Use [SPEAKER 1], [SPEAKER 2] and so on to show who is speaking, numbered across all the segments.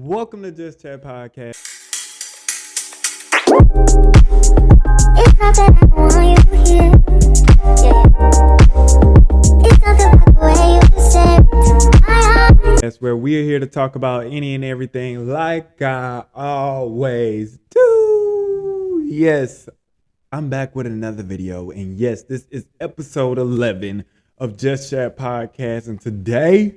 [SPEAKER 1] Welcome to Just Chat Podcast.
[SPEAKER 2] It's not that I want you here. It's not the way you say to my eyes.
[SPEAKER 1] That's where we are here to talk about any and everything like I always do. Yes, I'm back with another video. And yes, this is episode 11 of Just Chat Podcast. And today,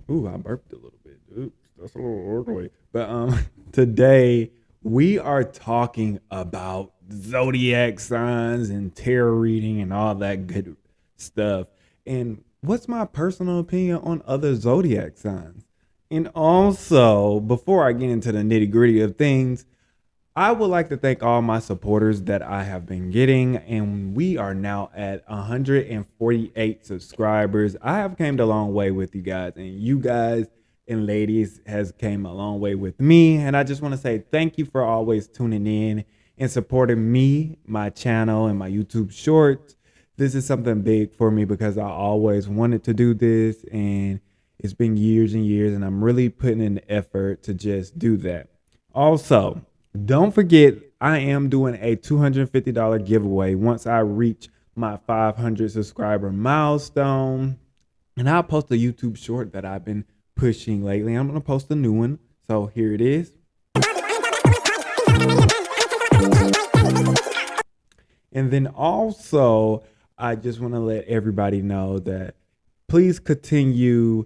[SPEAKER 1] I burped a little bit. Oops, that's a little ugly. But today we are talking about zodiac signs and tarot reading and all that good stuff. And what's my personal opinion on other zodiac signs? And also, before I get into the nitty-gritty of things, I would like to thank all my supporters that I have been getting, and we are now at 148 subscribers. I have came a long way with you guys, and you guys and ladies has came a long way with me. And I just want to say thank you for always tuning in and supporting me, my channel, and my YouTube shorts. This is something big for me because I always wanted to do this, and it's been years and years, and I'm really putting in the effort to just do that. Also, don't forget, I am doing a $250 giveaway once I reach my 500 subscriber milestone. And I'll post a YouTube short that I've been pushing lately. I'm going to post a new one. So here it is. And then also, I just want to let everybody know that please continue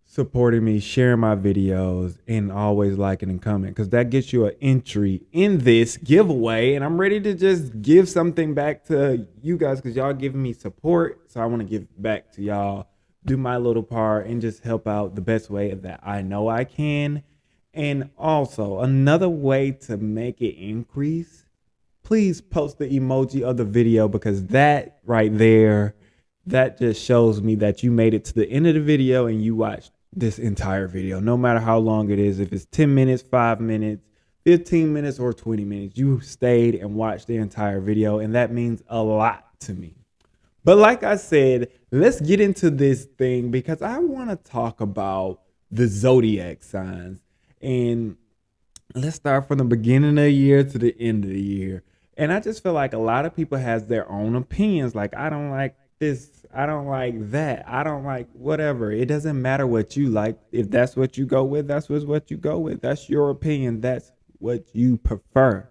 [SPEAKER 1] supporting me, sharing my videos, and always liking and commenting, because that gets you an entry in this giveaway. And I'm ready to just give something back to you guys because y'all giving me support. So I want to give back to y'all, do my little part, and just help out the best way that I know I can. And also, another way to make it increase, please post the emoji of the video, because that right there, that just shows me that you made it to the end of the video and you watched this entire video, no matter how long it is. If it's 10 minutes, 5 minutes, 15 minutes, or 20 minutes, you stayed and watched the entire video, and that means a lot to me. But like I said, let's get into this thing because I want to talk about the zodiac signs. And let's start from the beginning of the year to the end of the year. And I just feel like a lot of people has their own opinions. Like, I don't like this, I don't like that, I don't like whatever. It doesn't matter what you like. If that's what you go with, that's what you go with. That's your opinion. That's what you prefer.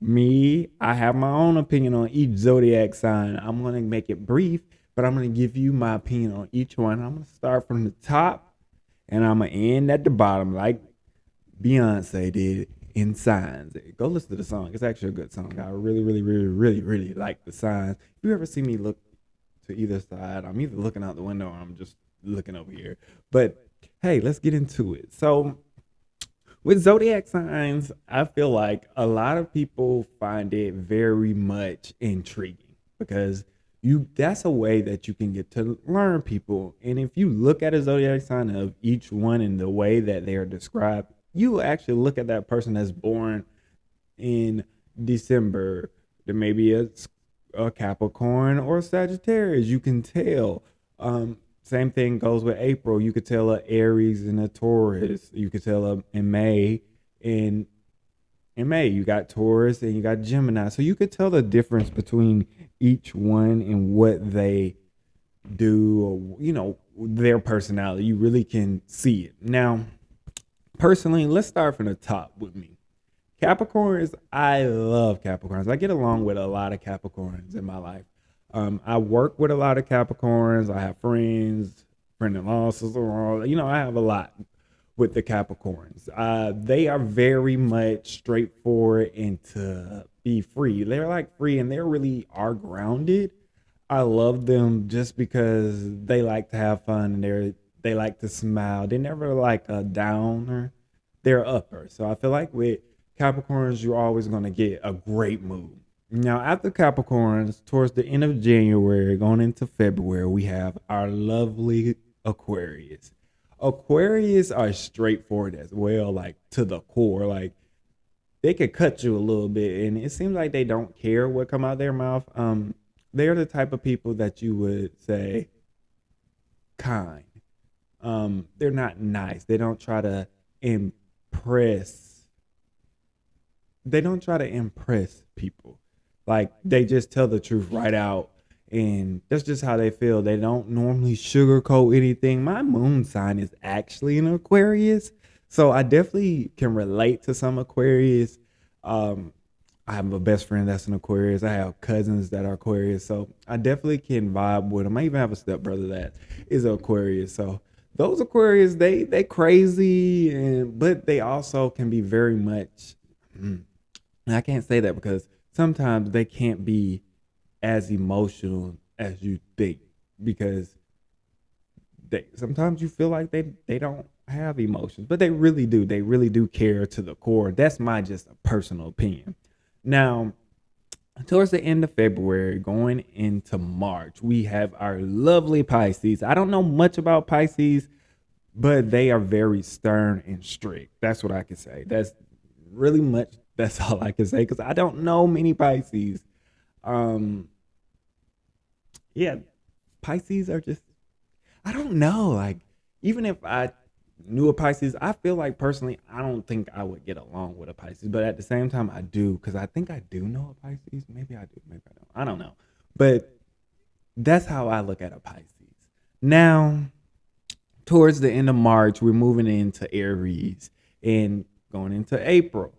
[SPEAKER 1] Me, I have my own opinion on each zodiac sign. I'm going to make it brief, but I'm going to give you my opinion on each one. I'm going to start from the top and I'm going to end at the bottom like Beyonce did in Signs. Go listen to the song. It's actually a good song. I really like the signs. If you ever see me look to either side, I'm either looking out the window or I'm just looking over here. But hey, let's get into it. So with zodiac signs, I feel like a lot of people find it very much intriguing because that's a way that you can get to learn people. And if you look at a zodiac sign of each one in the way that they are described, you actually look at that person that's born in December. There may be a Capricorn or a Sagittarius. You can tell. Same thing goes with April. You could tell a Aries and a Taurus. You could tell in May. In May, you got Taurus and you got Gemini. So you could tell the difference between each one and what they do, or, their personality. You really can see it. Now, personally, let's start from the top with me. Capricorns, I love Capricorns. I get along with a lot of Capricorns in my life. I work with a lot of Capricorns. I have friends, friend-in-law, sister-in-law. I have a lot with the Capricorns. They are very much straightforward and to be free. They're like free and they really are grounded. I love them just because they like to have fun and they like to smile. They're never like a downer. They're upper. So I feel like with Capricorns, you're always going to get a great mood. Now, after Capricorns, towards the end of January, going into February, we have our lovely Aquarius. Aquarius are straightforward as well, like to the core. Like, they could cut you a little bit, and it seems like they don't care what come out their mouth. They're the type of people that you would say kind. They're not nice. They don't try to impress. They don't try to impress people. Like they just tell the truth right out. And that's just how they feel. They don't normally sugarcoat anything. My moon sign is actually an Aquarius. So I definitely can relate to some Aquarius. Um, I have a best friend that's an Aquarius. I have cousins that are Aquarius. So I definitely can vibe with them. I even have a stepbrother that is an Aquarius. So those Aquarius, they crazy, and but they also can be very much. And I can't say that because sometimes they can't be as emotional as you think because they sometimes you feel like they don't have emotions, but they really do. They really do care to the core. That's my just a personal opinion. Now, towards the end of February, going into March, we have our lovely Pisces. I don't know much about Pisces, but they are very stern and strict. That's what I can say. That's really much. That's all I can say because I don't know many Pisces. Um, yeah, Pisces are just I don't know. Like even if I knew a Pisces, I feel like personally I don't think I would get along with a Pisces. But at the same time, I do because I think I do know a Pisces. Maybe I do. Maybe I don't. I don't know. But that's how I look at a Pisces. Now, towards the end of March, we're moving into Aries and going into April.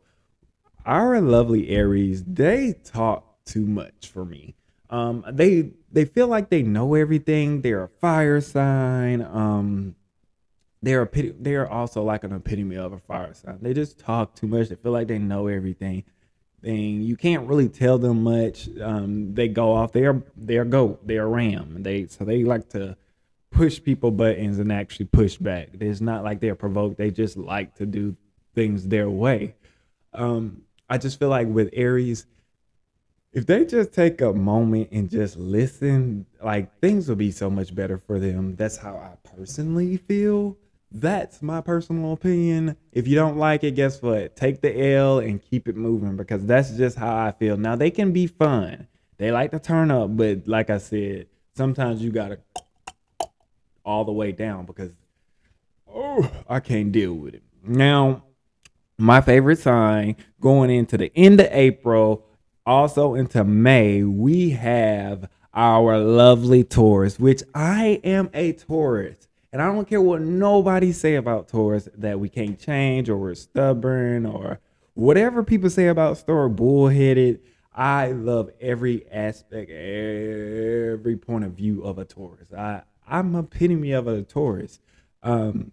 [SPEAKER 1] Our lovely Aries, they talk too much for me. They feel like they know everything. They're a fire sign. They're also like an epitome of a fire sign. They just talk too much. They feel like they know everything. And you can't really tell them much. They go off. They're a goat. They're a ram. They like to push people buttons and actually push back. It's not like they're provoked. They just like to do things their way. I just feel like with Aries, if they just take a moment and just listen, like things will be so much better for them. That's how I personally feel. That's my personal opinion. If you don't like it, guess what? Take the L and keep it moving because that's just how I feel. Now they can be fun. They like to turn up, but like I said, sometimes you gotta all the way down because I can't deal with it. Now, my favorite sign going into the end of April, also into May, we have our lovely Taurus, which I am a Taurus. And I don't care what nobody say about Taurus that we can't change or we're stubborn or whatever people say about Taurus, bullheaded. I love every aspect, every point of view of a Taurus. I'm epitome of a Taurus. Um,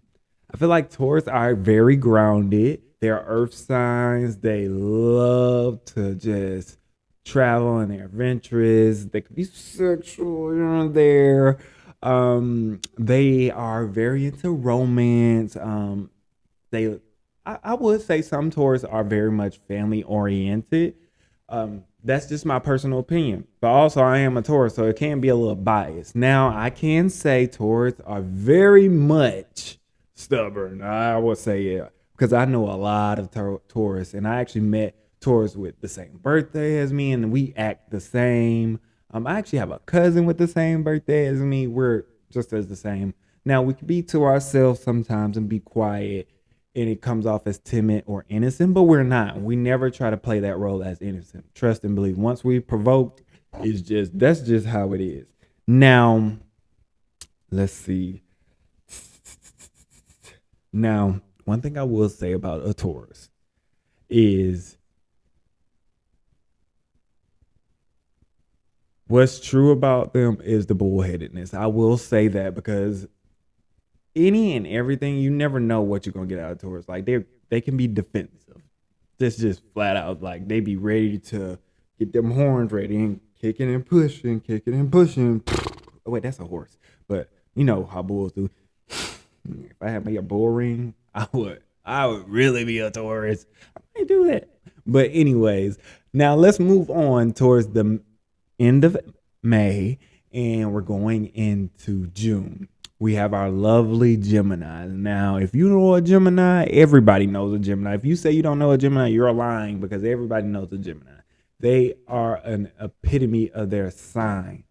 [SPEAKER 1] I feel like Taurus are very grounded. They're earth signs. They love to just travel and they're adventurous. They could be sexual here and there. They are very into romance. They I would say some Taurus are very much family oriented. That's just my personal opinion. But also I am a Taurus, so it can be a little biased. Now I can say Taurus are very much stubborn. I would say yeah. Because I know a lot of Taurus, and I actually met Taurus with the same birthday as me, and we act the same. I actually have a cousin with the same birthday as me. We're just as the same. Now we can be to ourselves sometimes and be quiet, and it comes off as timid or innocent, but we're not. We never try to play that role as innocent. Trust and believe. Once we provoked, that's just how it is. Now, let's see. Now, one thing I will say about a Taurus is what's true about them is the bullheadedness. I will say that because any and everything, you never know what you're gonna get out of Taurus. Like they can be defensive. That's just flat out like they be ready to get them horns ready and kicking and pushing, kicking and pushing. Oh, wait, that's a horse. But you know how bulls do. If I had me a bull ring, I would really be a Taurus. I might do that. But anyways, now let's move on towards the end of May and we're going into June. We have our lovely Gemini. Now, if you know a Gemini, everybody knows a Gemini. If you say you don't know a Gemini, you're lying because everybody knows a Gemini. They are an epitome of their sign.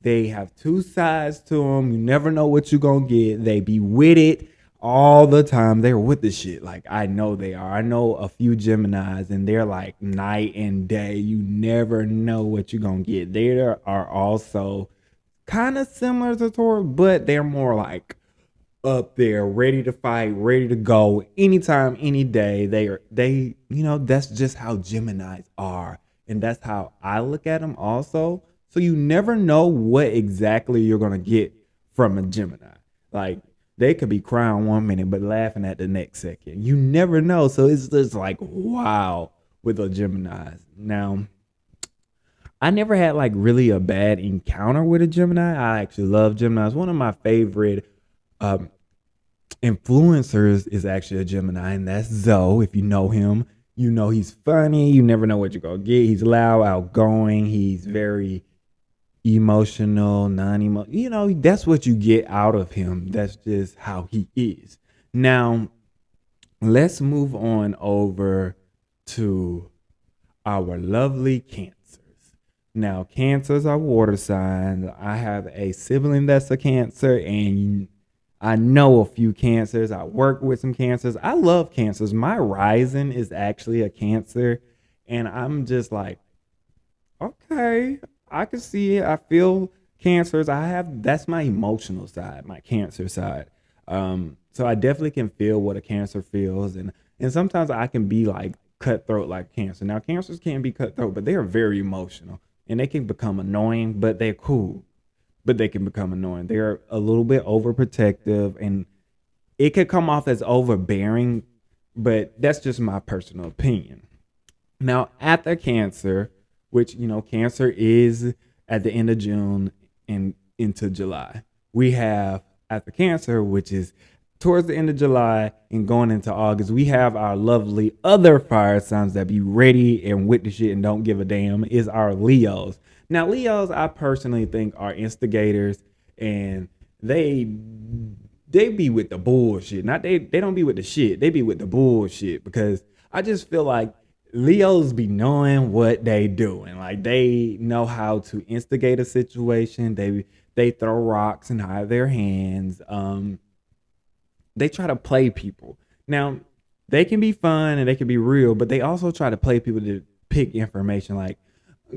[SPEAKER 1] They have two sides to them. You never know what you're going to get. They be with it all the time. They're with the shit. Like, I know they are. I know a few Geminis, and they're like night and day. You never know what you're gonna get. They are also kind of similar to Taurus, but they're more like up there, ready to fight, ready to go anytime, any day. That's just how Geminis are. And that's how I look at them also. So you never know what exactly you're going to get from a Gemini. Like, they could be crying 1 minute, but laughing at the next second. You never know. So it's just like, wow, with the Geminis. Now, I never had like really a bad encounter with a Gemini. I actually love Geminis. One of my favorite um, influencers is actually a Gemini, and that's Zoe. If you know him, you know he's funny. You never know what you're gonna get. He's loud, outgoing. He's very emotional, non-emotional. That's what you get out of him. That's just how he is. Now, let's move on over to our lovely Cancers. Now, Cancers are water signs. I have a sibling that's a Cancer, and I know a few Cancers. I work with some Cancers. I love Cancers. My rising is actually a Cancer, and I'm just like, okay, I can see it. I feel Cancers. That's my emotional side, my Cancer side. So I definitely can feel what a Cancer feels, and sometimes I can be like cutthroat like Cancer. Now, Cancers can be cutthroat, but they are very emotional, and they can become annoying, but they're cool. But they can become annoying. They're a little bit overprotective, and it could come off as overbearing, but that's just my personal opinion. Now, after Cancer, which, Cancer is at the end of June and into July, we have after Cancer, which is towards the end of July and going into August, we have our lovely other fire signs that be ready and with the shit and don't give a damn, is our Leos. Now, Leos, I personally think, are instigators, and they be with the bullshit. Not they don't be with the shit. They be with the bullshit, because I just feel like Leos be knowing what they doing. Like, they know how to instigate a situation. They throw rocks and hide their hands. They try to play people. Now, they can be fun and they can be real, but they also try to play people to pick information. Like,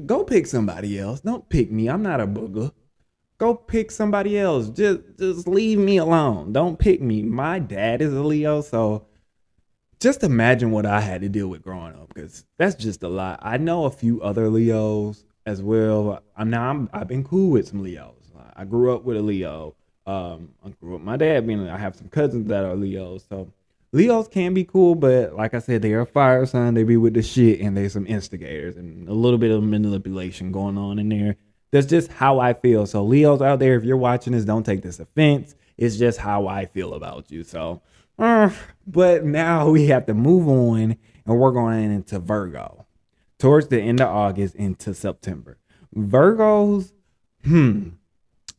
[SPEAKER 1] go pick somebody else. Don't pick me. I'm not a booger. Go pick somebody else. Just leave me alone. Don't pick me. My dad is a Leo, so just imagine what I had to deal with growing up, because that's just a lot. I know a few other Leos as well. I've been cool with some Leos. I grew up with a Leo. I grew up with my dad being. I have some cousins that are Leos, so Leos can be cool, but like I said, they are a fire sign. They be with the shit, and there's some instigators and a little bit of manipulation going on in there. That's just how I feel. So Leos out there, if you're watching this, don't take this offense. It's just how I feel about you. So, but now we have to move on, and we're going into Virgo towards the end of August into September. Virgos,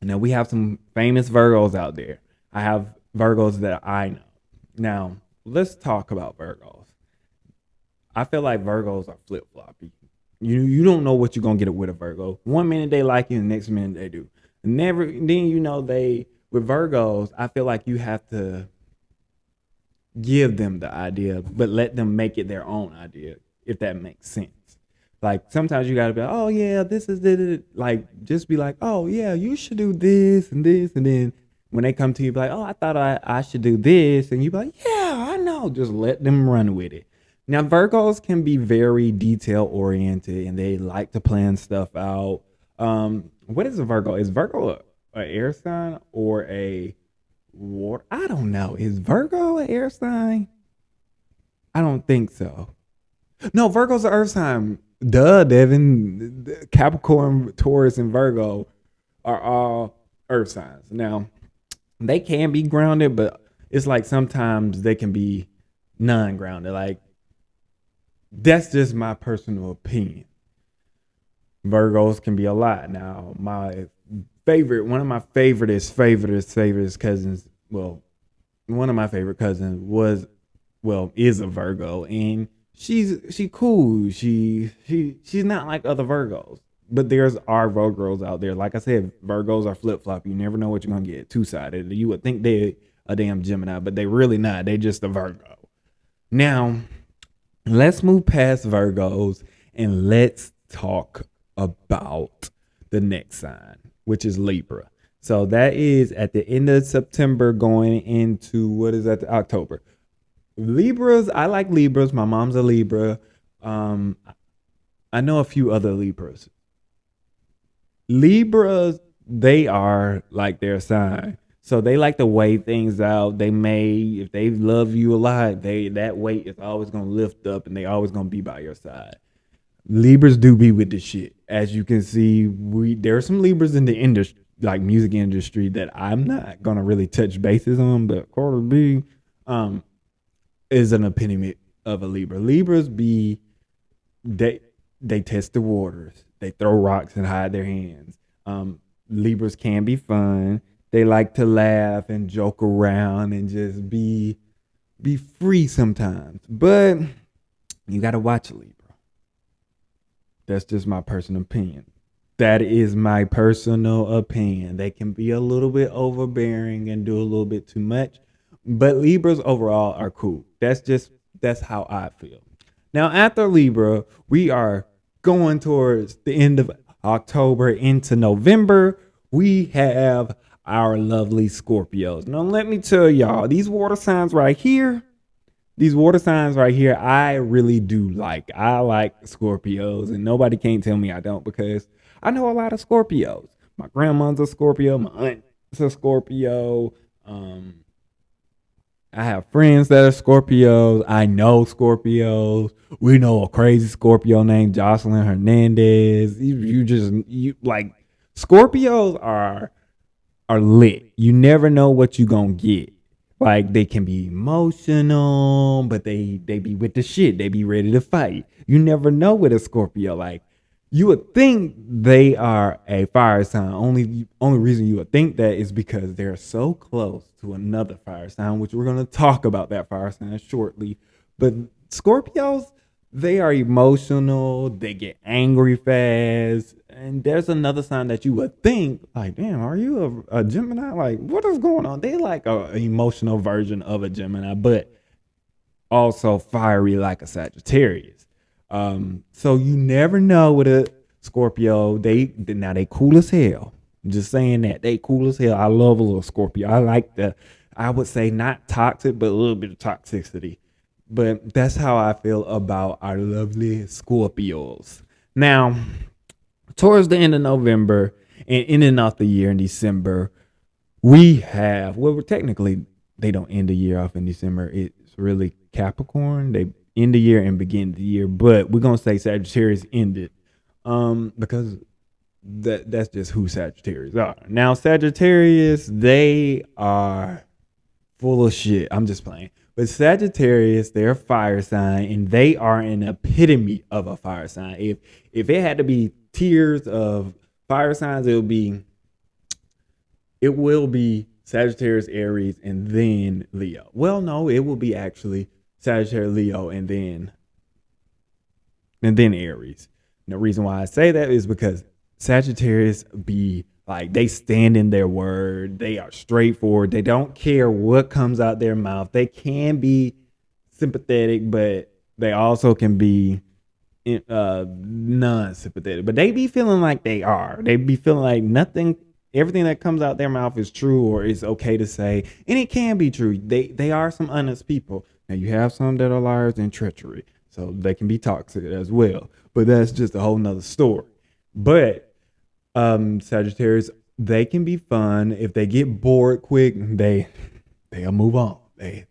[SPEAKER 1] Now we have some famous Virgos out there. I have Virgos that I know. Now, let's talk about Virgos. I feel like Virgos are flip-floppy. You don't know what you're going to get with a Virgo. 1 minute they like you, and the next minute they do. With Virgos, I feel like you have to give them the idea, but let them make it their own idea, if that makes sense. Like, sometimes you got to be like, oh, yeah, this is it. Like, just be like, oh, yeah, you should do this and this. And then when they come to you, be like, oh, I thought I should do this. And you be like, yeah, I know. Just let them run with it. Now, Virgos can be very detail oriented, and they like to plan stuff out. What is a Virgo? Is Virgo a air sign or a water? I don't know. Is Virgo an air sign? I don't think so. No, Virgo's an earth sign. Duh, Devin. Capricorn, Taurus, and Virgo are all earth signs. Now, they can be grounded, but it's like sometimes they can be non-grounded. Like, that's just my personal opinion. Virgos can be a lot. Now, one of my favorite cousins, well, one of my favorite cousins is a Virgo, and she cool. She's not like other Virgos. But there's our Virgos out there. Like I said, Virgos are flip-flop. You never know what you're gonna get. Two-sided. You would think they a damn Gemini, but they really not. They just a Virgo. Now, let's move past Virgos and let's talk about the next sign, which is Libra. So that is at the end of September going into what is that, October. Libras, I like Libras. My mom's a Libra. I know a few other Libras. Libras, they are like their sign. So they like to weigh things out. They may, if they love you a lot, that weight is always gonna lift up and they always gonna be by your side. Libras do be with the shit. As you can see, there are some Libras in the industry, like music industry, that I'm not gonna really touch bases on, but Carter B is an epitome of a Libra. Libras be they they test the waters. They throw rocks and hide their hands. Libras can be fun. They like to laugh and joke around and just be free sometimes. But you gotta watch a Libra. That's just my personal opinion. That is my personal opinion. They can be a little bit overbearing and do a little bit too much, but Libras overall are cool. That's how I feel. Now after Libra, we are going towards the end of October into November. We have our lovely Scorpios. Now let me tell y'all, these water signs right here, I really do like. I like Scorpios, and nobody can't tell me I don't, because I know a lot of Scorpios. My grandma's a Scorpio. My aunt's a Scorpio. I have friends that are Scorpios. I know Scorpios. We know a crazy Scorpio named Jocelyn Hernandez. You like Scorpios are lit. You never know what you gonna get. Like, they can be emotional, but they be with the shit. They be ready to fight. You never know with a Scorpio. Like, you would think they are a fire sign. Only reason you would think that is because they're so close to another fire sign, which we're going to talk about that fire sign shortly. But Scorpios, they are emotional. They get angry fast. And there's another sign that you would think, like, damn, are you a Gemini? Like, what is going on? They like an emotional version of a Gemini, but also fiery like a Sagittarius. So you never know with a Scorpio. They cool as hell. I'm just saying that they cool as hell. I love a little Scorpio. I would say not toxic, but a little bit of toxicity. But that's how I feel about our lovely Scorpios. Now, towards the end of November and ending off the year in December, we have, well, technically they don't end the year off in December. It's really Capricorn. They end the year and begin the year, but we're gonna say Sagittarius ended, because that's just who Sagittarius are. Now Sagittarius, they are full of shit. I'm just playing. But Sagittarius, they're a fire sign, and they are an epitome of a fire sign. If it had to be tiers of fire signs, it will be Sagittarius, Aries, and then Leo. Well, no, it will be actually Sagittarius, Leo, and then Aries. And the reason why I say that is because Sagittarius be like, they stand in their word. They are straightforward. They don't care what comes out their mouth. They can be sympathetic, but they also can be non-sympathetic. But they be feeling like they are. They be feeling like everything that comes out their mouth is true or is okay to say. And it can be true. They are some honest people. Now, you have some that are liars and treachery, so they can be toxic as well. But that's just a whole nother story. But Sagittarius, they can be fun. If they get bored quick, they'll move on. They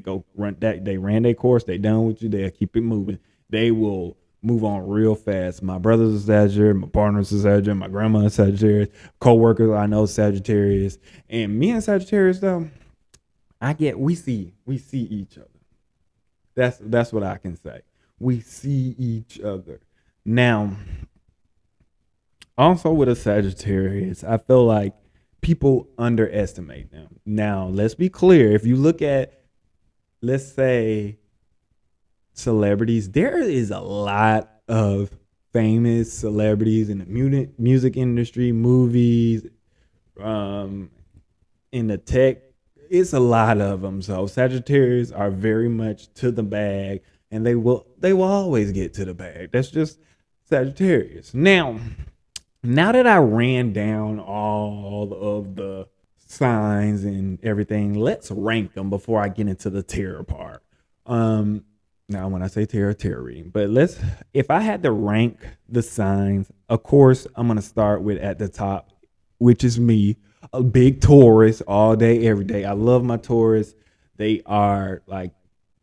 [SPEAKER 1] go run that. They ran their course. They done with you. They'll keep it moving. They will move on real fast. My brother's a Sagittarius. My partner's a Sagittarius. My grandma's a Sagittarius. Co-workers I know Sagittarius. And me and Sagittarius though, we see each other. That's what I can say. We see each other. Now, also with a Sagittarius, I feel like people underestimate them. Now, let's be clear. If you look at, let's say, celebrities, there is a lot of famous celebrities in the music industry, movies, in the tech it's a lot of them. So Sagittarius are very much to the bag, and they will always get to the bag. That's just Sagittarius. Now that I ran down all of the signs and everything, let's rank them before I get into the tarot part. Now when I say tarot reading, but if I had to rank the signs, of course, I'm gonna start with at the top, which is me, a big Taurus all day, every day. I love my Taurus. They are like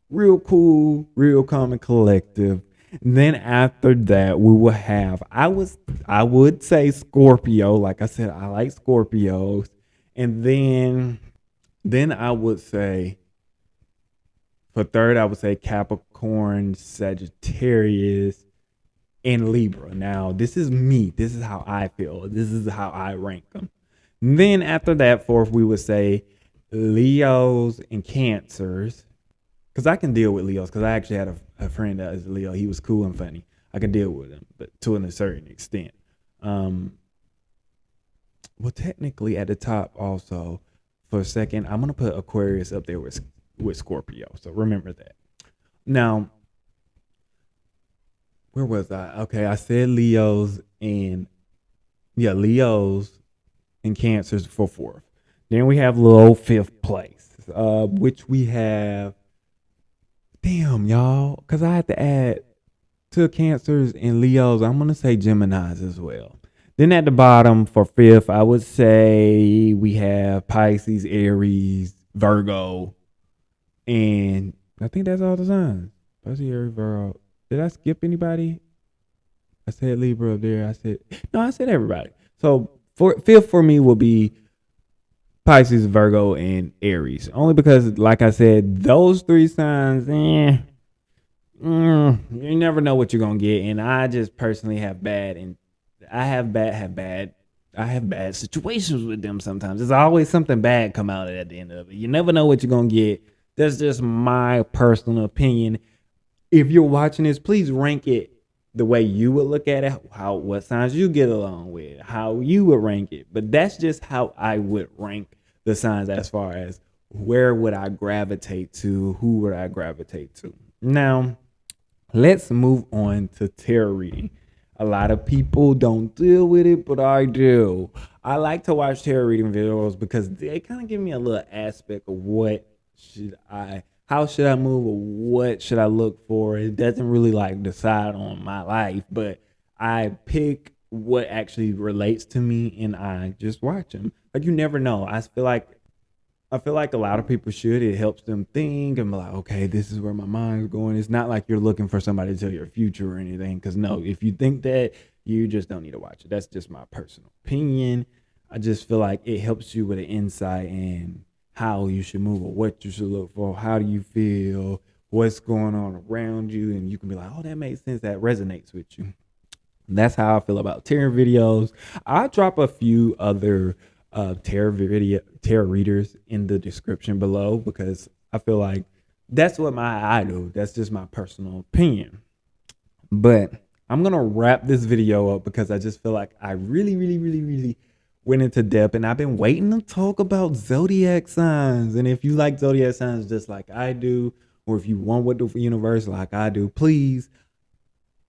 [SPEAKER 1] real cool, real calm and collective. And then after that, we will have I would say Scorpio. Like I said, I like Scorpios. And then I would say for third, I would say Capricorn, Sagittarius, and Libra. Now, this is me. This is how I feel. This is how I rank them. And then after that, fourth, we would say Leos and Cancers. Because I can deal with Leos. Because I actually had a friend that is a Leo. He was cool and funny. I can deal with him, but to a certain extent. Well, technically at the top also, for a second, I'm going to put Aquarius up there with Scorpio. So remember that. Now, where was I? Okay, I said Leos and Cancers for fourth. Then we have low fifth place, which we have. Damn, y'all, because I had to add to Cancers and Leos. I'm gonna say Geminis as well. Then at the bottom for fifth, I would say we have Pisces, Aries, Virgo, and I think that's all the signs. Pisces, Aries, Virgo. Did I skip anybody? I said Libra up there. I said everybody. So fifth for me will be Pisces, Virgo, and Aries. Only because, like I said, those three signs, you never know what you're gonna get. And I just personally have bad situations with them sometimes. There's always something bad come out at the end of it. You never know what you're gonna get. That's just my personal opinion. If you're watching this, please rank it the way you would look at it, what signs you get along with, how you would rank it. But that's just how I would rank the signs as far as where would I gravitate to, who would I gravitate to. Now, let's move on to tarot reading. A lot of people don't deal with it, but I do. I like to watch tarot reading videos because they kind of give me a little aspect of how should I move, or what should I look for. It doesn't really like decide on my life, but I pick what actually relates to me and I just watch them. Like, you never know. I feel like a lot of people should. It helps them think and be like, okay, this is where my mind's going. It's not like you're looking for somebody to tell your future or anything. Because no, if you think that, you just don't need to watch it. That's just my personal opinion. I just feel like it helps you with an insight and how you should move or what you should look for. How do you feel? What's going on around you? And you can be like, oh, that makes sense. That resonates with you. And that's how I feel about tarot videos. I'll drop a few other tarot readers in the description below because I feel like that's what I do. That's just my personal opinion. But I'm going to wrap this video up because I just feel like I really went into depth, and I've been waiting to talk about zodiac signs. And if you like zodiac signs just like I do, or if you want what the universe like I do, please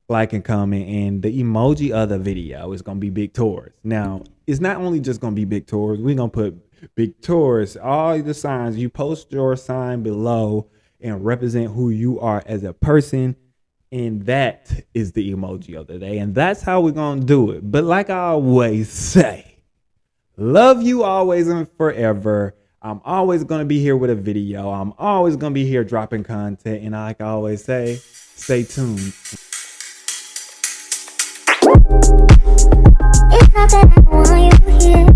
[SPEAKER 1] like and comment. And the emoji of the video is going to be big Taurus. Now, it's not only just going to be big Taurus. We're going to put big Taurus, all the signs. You post your sign below and represent who you are as a person. And that is the emoji of the day. And that's how we're going to do it. But like I always say, love you always and forever. I'm always going to be here with a video. I'm always going to be here dropping content. And like I always say, stay tuned.
[SPEAKER 2] It's not that I want you here.